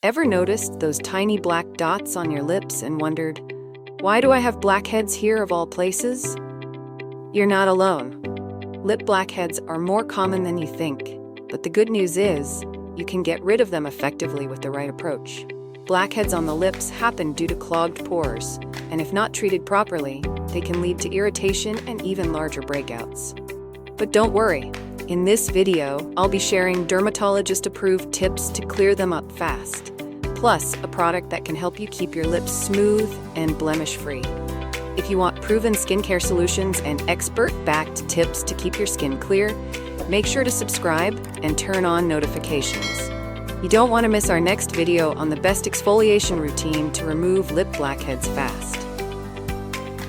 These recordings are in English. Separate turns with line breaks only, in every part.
Ever noticed those tiny black dots on your lips and wondered, why do I have blackheads here of all places? You're not alone. Lip blackheads are more common than you think, but the good news is, you can get rid of them effectively with the right approach. Blackheads on the lips happen due to clogged pores, and if not treated properly, they can lead to irritation and even larger breakouts. But don't worry. In this video, I'll be sharing dermatologist-approved tips to clear them up fast, plus a product that can help you keep your lips smooth and blemish-free. If you want proven skincare solutions and expert-backed tips to keep your skin clear, make sure to subscribe and turn on notifications. You don't want to miss our next video on the best exfoliation routine to remove lip blackheads fast.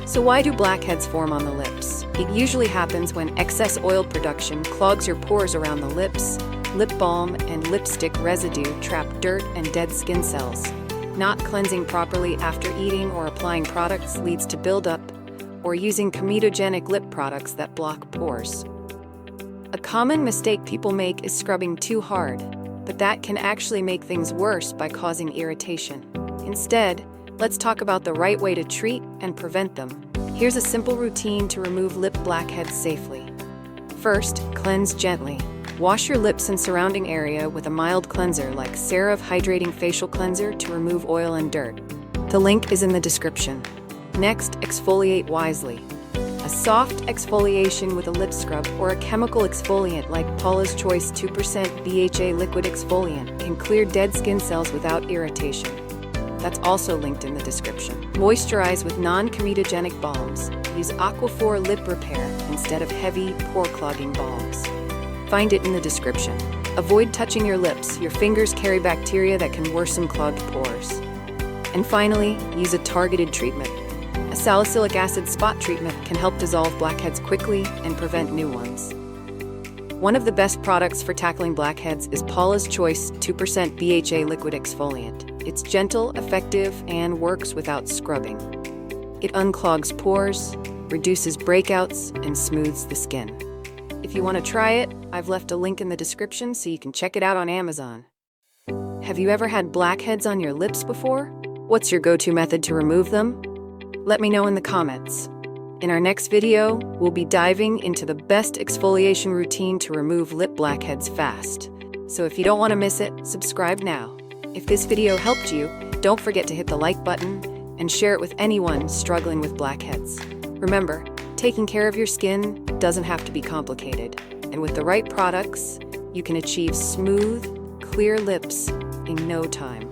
So why do blackheads form on the lips? It usually happens when excess oil production clogs your pores around the lips. Lip balm and lipstick residue trap dirt and dead skin cells. Not cleansing properly after eating or applying products leads to buildup, or using comedogenic lip products that block pores. A common mistake people make is scrubbing too hard, but that can actually make things worse by causing irritation. Instead, let's talk about the right way to treat and prevent them. Here's a simple routine to remove lip blackheads safely. First, cleanse gently. Wash your lips and surrounding area with a mild cleanser like CeraVe Hydrating Facial Cleanser to remove oil and dirt. The link is in the description. Next, exfoliate wisely. A soft exfoliation with a lip scrub or a chemical exfoliant like Paula's Choice 2% BHA liquid exfoliant can clear dead skin cells without irritation. That's also linked in the description. Moisturize with non-comedogenic balms. Use Aquaphor Lip Repair instead of heavy, pore-clogging balms. Find it in the description. Avoid touching your lips. Your fingers carry bacteria that can worsen clogged pores. And finally, use a targeted treatment. A salicylic acid spot treatment can help dissolve blackheads quickly and prevent new ones. One of the best products for tackling blackheads is Paula's Choice 2% BHA liquid exfoliant. It's gentle, effective, and works without scrubbing. It unclogs pores, reduces breakouts, and smooths the skin. If you want to try it, I've left a link in the description so you can check it out on Amazon. Have you ever had blackheads on your lips before? What's your go-to method to remove them? Let me know in the comments. In our next video, we'll be diving into the best exfoliation routine to remove lip blackheads fast. So if you don't want to miss it, subscribe now. If this video helped you, don't forget to hit the like button and share it with anyone struggling with blackheads. Remember, taking care of your skin doesn't have to be complicated, and with the right products, you can achieve smooth, clear lips in no time.